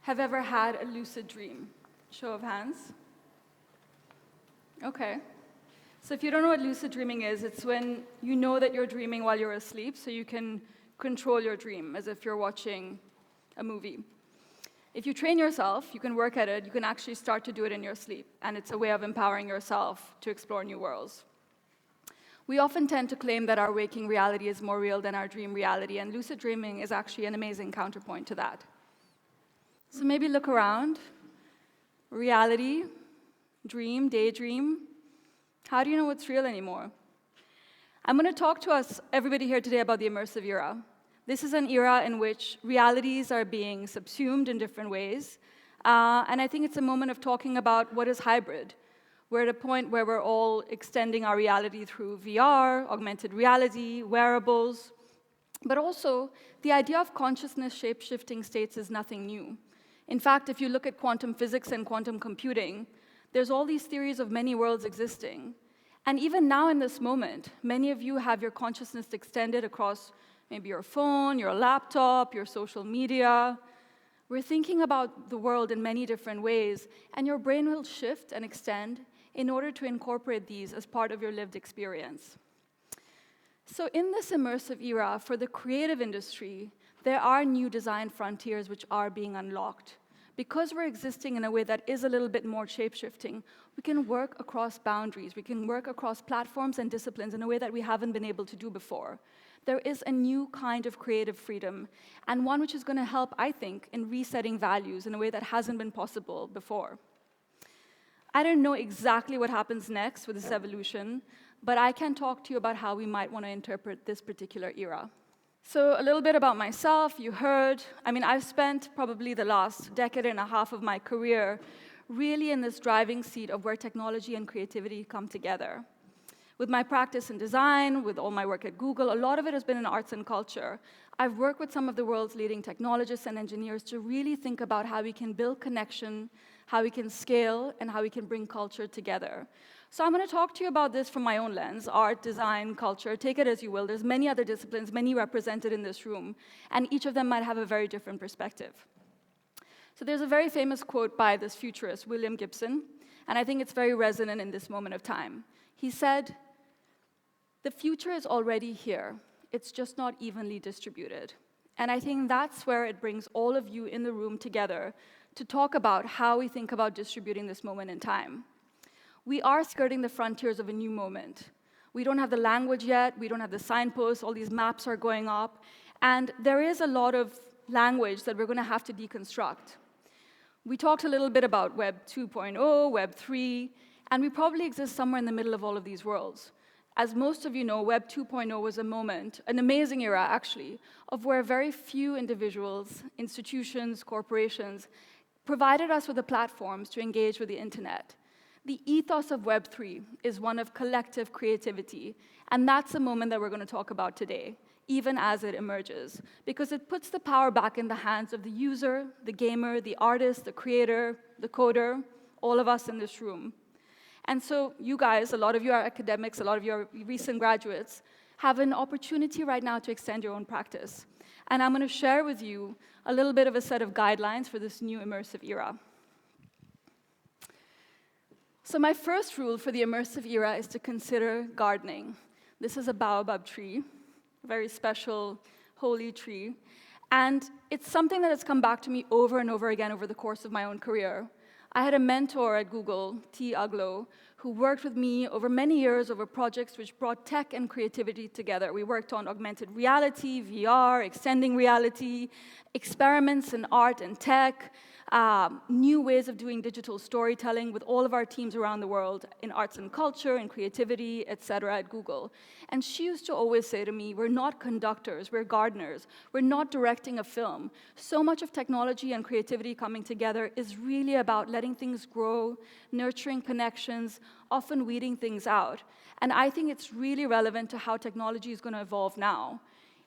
have ever had a lucid dream? Show of hands. Okay. So if you don't know what lucid dreaming is, it's when you know that you're dreaming while you're asleep, so you can control your dream as if you're watching a movie. If you train yourself, you can work at it, you can actually start to do it in your sleep, and it's a way of empowering yourself to explore new worlds. We often tend to claim that our waking reality is more real than our dream reality, and lucid dreaming is actually an amazing counterpoint to that. So maybe look around. Reality, dream, daydream. How do you know what's real anymore? I'm going to talk to everybody here today about the immersive era. This is an era in which realities are being subsumed in different ways, and I think it's a moment of talking about what is hybrid. We're at a point where we're all extending our reality through VR, augmented reality, wearables, but also the idea of consciousness shape-shifting states is nothing new. In fact, if you look at quantum physics and quantum computing, there's all these theories of many worlds existing. And even now in this moment, many of you have your consciousness extended across maybe your phone, your laptop, your social media. We're thinking about the world in many different ways, and your brain will shift and extend in order to incorporate these as part of your lived experience. So in this immersive era, for the creative industry, there are new design frontiers which are being unlocked. Because we're existing in a way that is a little bit more shape-shifting, we can work across boundaries, we can work across platforms and disciplines in a way that we haven't been able to do before. There is a new kind of creative freedom, and one which is going to help, I think, in resetting values in a way that hasn't been possible before. I don't know exactly what happens next with this evolution, but I can talk to you about how we might want to interpret this particular era. So a little bit about myself, you heard. I've spent probably the last decade and a half of my career really in this driving seat of where technology and creativity come together. With my practice in design, with all my work at Google, a lot of it has been in arts and culture. I've worked with some of the world's leading technologists and engineers to really think about how we can build connection, how we can scale, and how we can bring culture together. So I'm going to talk to you about this from my own lens, art, design, culture, take it as you will. There's many other disciplines, many represented in this room, and each of them might have a very different perspective. So there's a very famous quote by this futurist, William Gibson, and I think it's very resonant in this moment of time. He said, "The future is already here. It's just not evenly distributed." And I think that's where it brings all of you in the room together to talk about how we think about distributing this moment in time. We are skirting the frontiers of a new moment. We don't have the language yet, we don't have the signposts, all these maps are going up, and there is a lot of language that we're going to have to deconstruct. We talked a little bit about Web 2.0, Web 3, and we probably exist somewhere in the middle of all of these worlds. As most of you know, Web 2.0 was a moment, an amazing era actually, of where very few individuals, institutions, corporations provided us with the platforms to engage with the internet. The ethos of Web 3 is one of collective creativity, and that's a moment that we're going to talk about today, even as it emerges, because it puts the power back in the hands of the user, the gamer, the artist, the creator, the coder, all of us in this room. And so you guys, a lot of you are academics, a lot of you are recent graduates, have an opportunity right now to extend your own practice. And I'm going to share with you a little bit of a set of guidelines for this new immersive era. So my first rule for the immersive era is to consider gardening. This is a baobab tree, a very special, holy tree. And it's something that has come back to me over and over again over the course of my own career. I had a mentor at Google, TEDxGoodenoughCollege, who worked with me over many years over projects which brought tech and creativity together. We worked on augmented reality, VR, extending reality, experiments in art and tech, new ways of doing digital storytelling with all of our teams around the world in arts and culture, in creativity, etc. at Google. And she used to always say to me, we're not conductors, we're gardeners. We're not directing a film. So much of technology and creativity coming together is really about letting things grow, nurturing connections, often weeding things out. And I think it's really relevant to how technology is going to evolve now.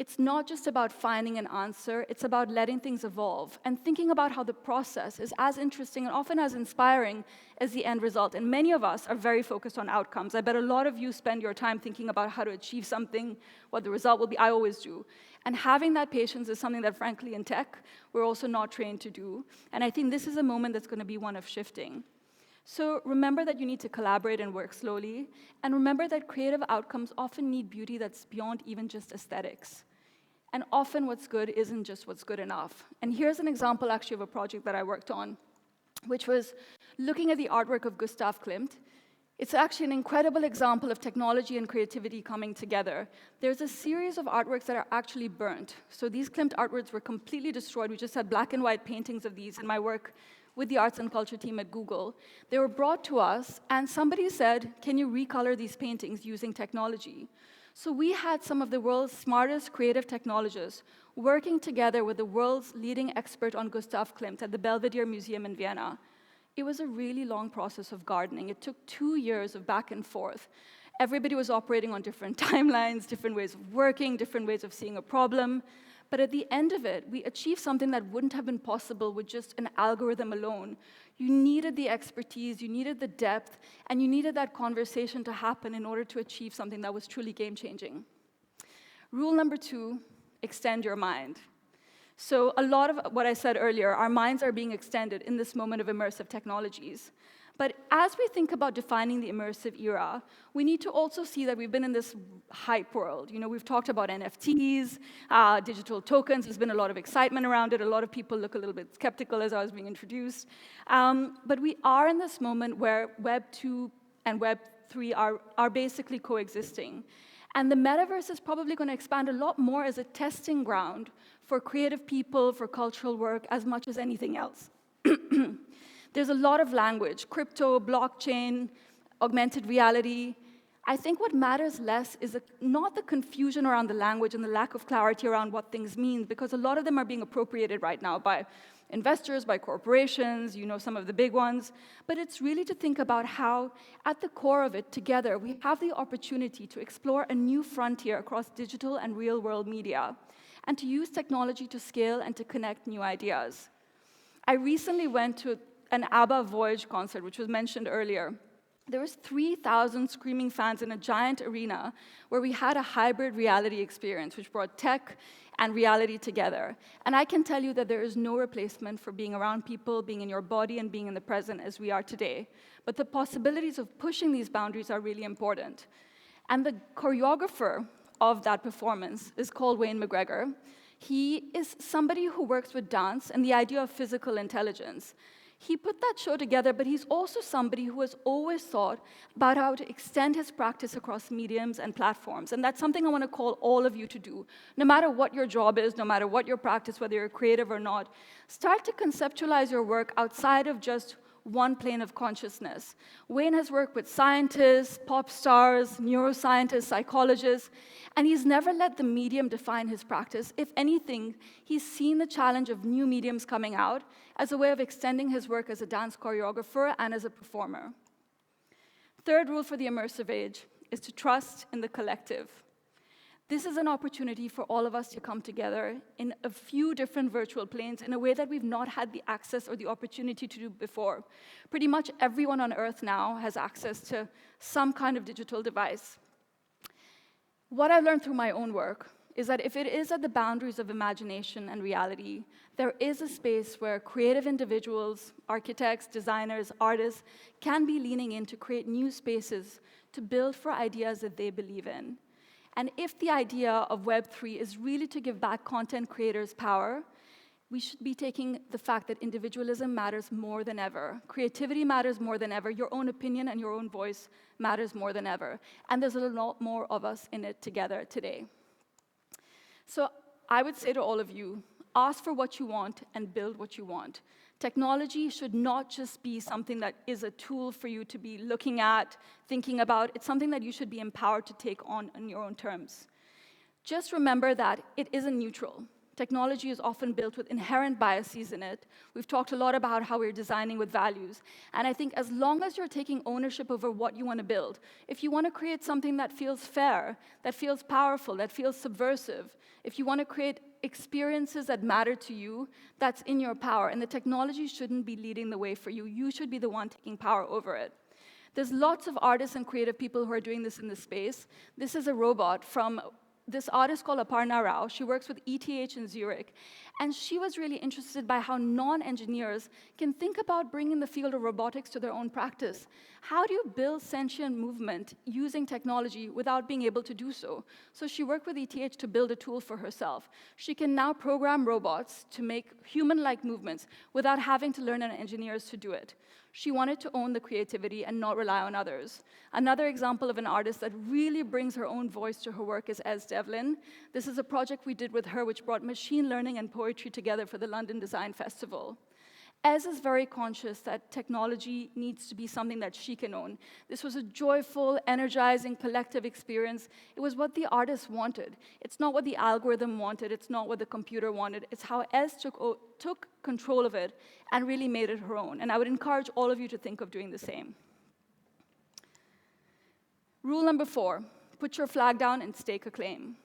It's not just about finding an answer, it's about letting things evolve and thinking about how the process is as interesting and often as inspiring as the end result. And many of us are very focused on outcomes. I bet a lot of you spend your time thinking about how to achieve something, what the result will be. I always do. And having that patience is something that, frankly, in tech, we're also not trained to do. And I think this is a moment that's going to be one of shifting. So remember that you need to collaborate and work slowly. And remember that creative outcomes often need beauty that's beyond even just aesthetics. And often what's good isn't just what's good enough. And here's an example, actually, of a project that I worked on, which was looking at the artwork of Gustav Klimt. It's actually an incredible example of technology and creativity coming together. There's a series of artworks that are actually burnt. So these Klimt artworks were completely destroyed. We just had black and white paintings of these in my work with the arts and culture team at Google. They were brought to us, and somebody said, can you recolor these paintings using technology? So we had some of the world's smartest creative technologists working together with the world's leading expert on Gustav Klimt at the Belvedere Museum in Vienna. It was a really long process of gardening. It took 2 years of back and forth. Everybody was operating on different timelines, different ways of working, different ways of seeing a problem. But at the end of it, we achieved something that wouldn't have been possible with just an algorithm alone. You needed the expertise, you needed the depth, and you needed that conversation to happen in order to achieve something that was truly game-changing. Rule number 2, extend your mind. So a lot of what I said earlier, our minds are being extended in this moment of immersive technologies. But as we think about defining the immersive era, we need to also see that we've been in this hype world. We've talked about NFTs, digital tokens. There's been a lot of excitement around it. A lot of people look a little bit skeptical as I was being introduced. But we are in this moment where Web 2 and Web 3 are basically coexisting. And the metaverse is probably going to expand a lot more as a testing ground for creative people, for cultural work, as much as anything else. There's a lot of language, crypto, blockchain, augmented reality. I think what matters less is not the confusion around the language and the lack of clarity around what things mean, because a lot of them are being appropriated right now by investors, by corporations, some of the big ones. But it's really to think about how, at the core of it, together, we have the opportunity to explore a new frontier across digital and real-world media, and to use technology to scale and to connect new ideas. I recently went to an ABBA Voyage concert, which was mentioned earlier. There was 3,000 screaming fans in a giant arena where we had a hybrid reality experience, which brought tech and reality together. And I can tell you that there is no replacement for being around people, being in your body, and being in the present as we are today. But the possibilities of pushing these boundaries are really important. And the choreographer of that performance is called Wayne McGregor. He is somebody who works with dance and the idea of physical intelligence. He put that show together, but he's also somebody who has always thought about how to extend his practice across mediums and platforms. And that's something I want to call all of you to do. No matter what your job is, no matter what your practice, whether you're creative or not, start to conceptualize your work outside of just one plane of consciousness. Wayne has worked with scientists, pop stars, neuroscientists, psychologists, and he's never let the medium define his practice. If anything, he's seen the challenge of new mediums coming out as a way of extending his work as a dance choreographer and as a performer. Third rule for the immersive age is to trust in the collective. This is an opportunity for all of us to come together in a few different virtual planes in a way that we've not had the access or the opportunity to do before. Pretty much everyone on Earth now has access to some kind of digital device. What I've learned through my own work is that if it is at the boundaries of imagination and reality, there is a space where creative individuals, architects, designers, artists can be leaning in to create new spaces to build for ideas that they believe in. And if the idea of Web3 is really to give back content creators power, we should be taking the fact that individualism matters more than ever. Creativity matters more than ever. Your own opinion and your own voice matters more than ever. And there's a lot more of us in it together today. So I would say to all of you, ask for what you want and build what you want. Technology should not just be something that is a tool for you to be looking at, thinking about. It's something that you should be empowered to take on your own terms. Just remember that it isn't neutral. technology is often built with inherent biases in it. We've talked a lot about how we're designing with values. And I think as long as you're taking ownership over what you want to build, if you want to create something that feels fair, that feels powerful, that feels subversive, if you want to create experiences that matter to you, that's in your power. And the technology shouldn't be leading the way for you. You should be the one taking power over it. There's lots of artists and creative people who are doing this in this space. This is a robot from this artist called Aparna Rao. She works with ETH in Zurich. And she was really interested by how non-engineers can think about bringing the field of robotics to their own practice. How do you build sentient movement using technology without being able to do so? So she worked with ETH to build a tool for herself. She can now program robots to make human-like movements without having to learn engineers to do it. She wanted to own the creativity and not rely on others. Another example of an artist that really brings her own voice to her work is Ez Devlin. This is a project we did with her which brought machine learning and poetry together for the London Design Festival. Ez is very conscious that technology needs to be something that she can own. This was a joyful, energizing, collective experience. It was what the artist wanted. It's not what the algorithm wanted. It's not what the computer wanted. It's how Ez took control of it and really made it her own. And I would encourage all of you to think of doing the same. Rule number 4, put your flag down and stake a claim.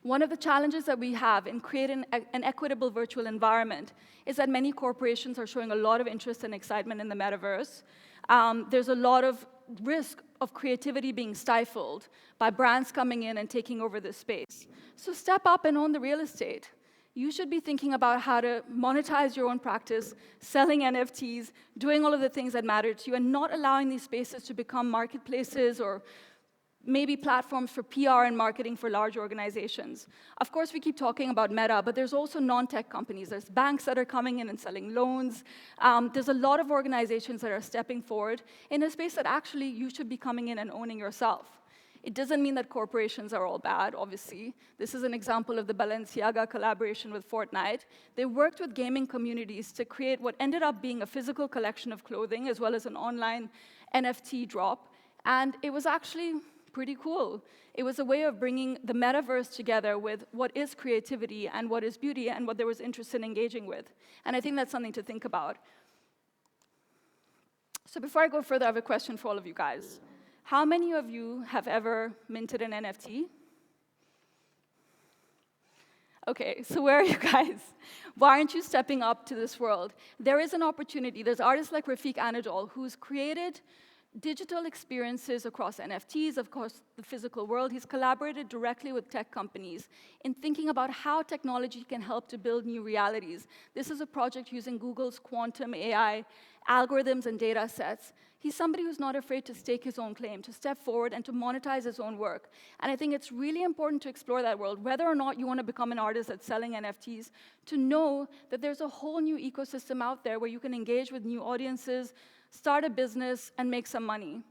One of the challenges that we have in creating an equitable virtual environment is that many corporations are showing a lot of interest and excitement in the metaverse. There's a lot of risk of creativity being stifled by brands coming in and taking over this space. So step up and own the real estate. You should be thinking about how to monetize your own practice, selling NFTs, doing all of the things that matter to you, and not allowing these spaces to become marketplaces or maybe platforms for PR and marketing for large organizations. Of course, we keep talking about Meta, but there's also non-tech companies. There's banks that are coming in and selling loans. There's a lot of organizations that are stepping forward in a space that actually you should be coming in and owning yourself. It doesn't mean that corporations are all bad, obviously. This is an example of the Balenciaga collaboration with Fortnite. They worked with gaming communities to create what ended up being a physical collection of clothing as well as an online NFT drop. And it was actually pretty cool. It was a way of bringing the metaverse together with what is creativity and what is beauty and what there was interest in engaging with. And I think that's something to think about. So before I go further, I have a question for all of you guys. How many of you have ever minted an NFT? Okay, so where are you guys? Why aren't you stepping up to this world? There is an opportunity. There's artists like Rafiq Anadol who's created digital experiences across NFTs, of course, the physical world. He's collaborated directly with tech companies in thinking about how technology can help to build new realities. This is a project using Google's quantum AI algorithms and data sets. He's somebody who's not afraid to stake his own claim, to step forward and to monetize his own work. And I think it's really important to explore that world, whether or not you want to become an artist that's selling NFTs, to know that there's a whole new ecosystem out there where you can engage with new audiences, start a business, and make some money.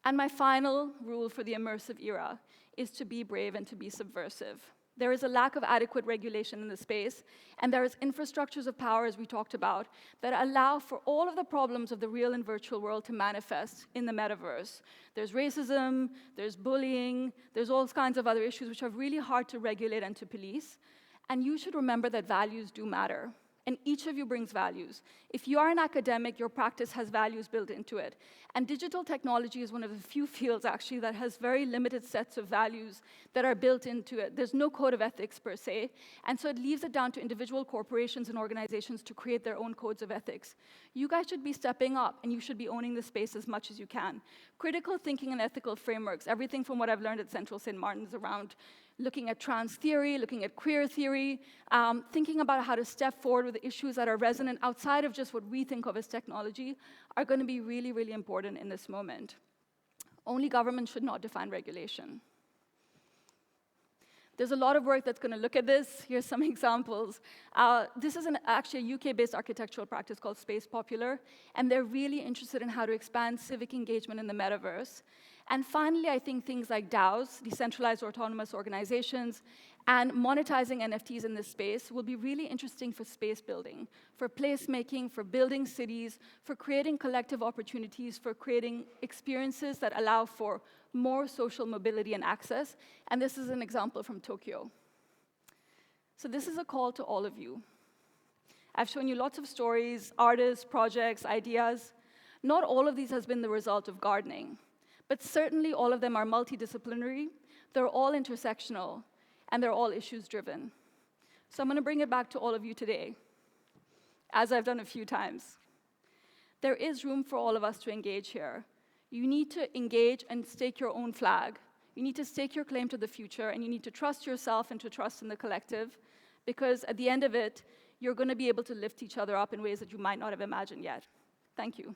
And my final rule for the immersive era is to be brave and to be subversive. There is a lack of adequate regulation in the space, and there is infrastructures of power, as we talked about, that allow for all of the problems of the real and virtual world to manifest in the metaverse. There's racism, there's bullying, there's all kinds of other issues which are really hard to regulate and to police. And you should remember that values do matter. And each of you brings values. If you are an academic, your practice has values built into it. And digital technology is one of the few fields, actually, that has very limited sets of values that are built into it. There's no code of ethics, per se. And so it leaves it down to individual corporations and organizations to create their own codes of ethics. You guys should be stepping up, and you should be owning the space as much as you can. Critical thinking and ethical frameworks, everything from what I've learned at Central St. Martin's around looking at trans theory, looking at queer theory, thinking about how to step forward with issues that are resonant outside of just what we think of as technology, are going to be really, really important in this moment. Only government should not define regulation. There's a lot of work that's going to look at this. Here's some examples. This is actually a UK-based architectural practice called Space Popular, and they're really interested in how to expand civic engagement in the metaverse. And finally, I think things like DAOs, decentralized autonomous organizations, and monetizing NFTs in this space will be really interesting for space building, for placemaking, for building cities, for creating collective opportunities, for creating experiences that allow for more social mobility and access. And this is an example from Tokyo. So this is a call to all of you. I've shown you lots of stories, artists, projects, ideas. Not all of these has been the result of gardening, but certainly all of them are multidisciplinary, they're all intersectional, and they're all issues-driven. So I'm going to bring it back to all of you today, as I've done a few times. There is room for all of us to engage here. You need to engage and stake your own flag. You need to stake your claim to the future, and you need to trust yourself and to trust in the collective, because at the end of it, you're going to be able to lift each other up in ways that you might not have imagined yet. Thank you.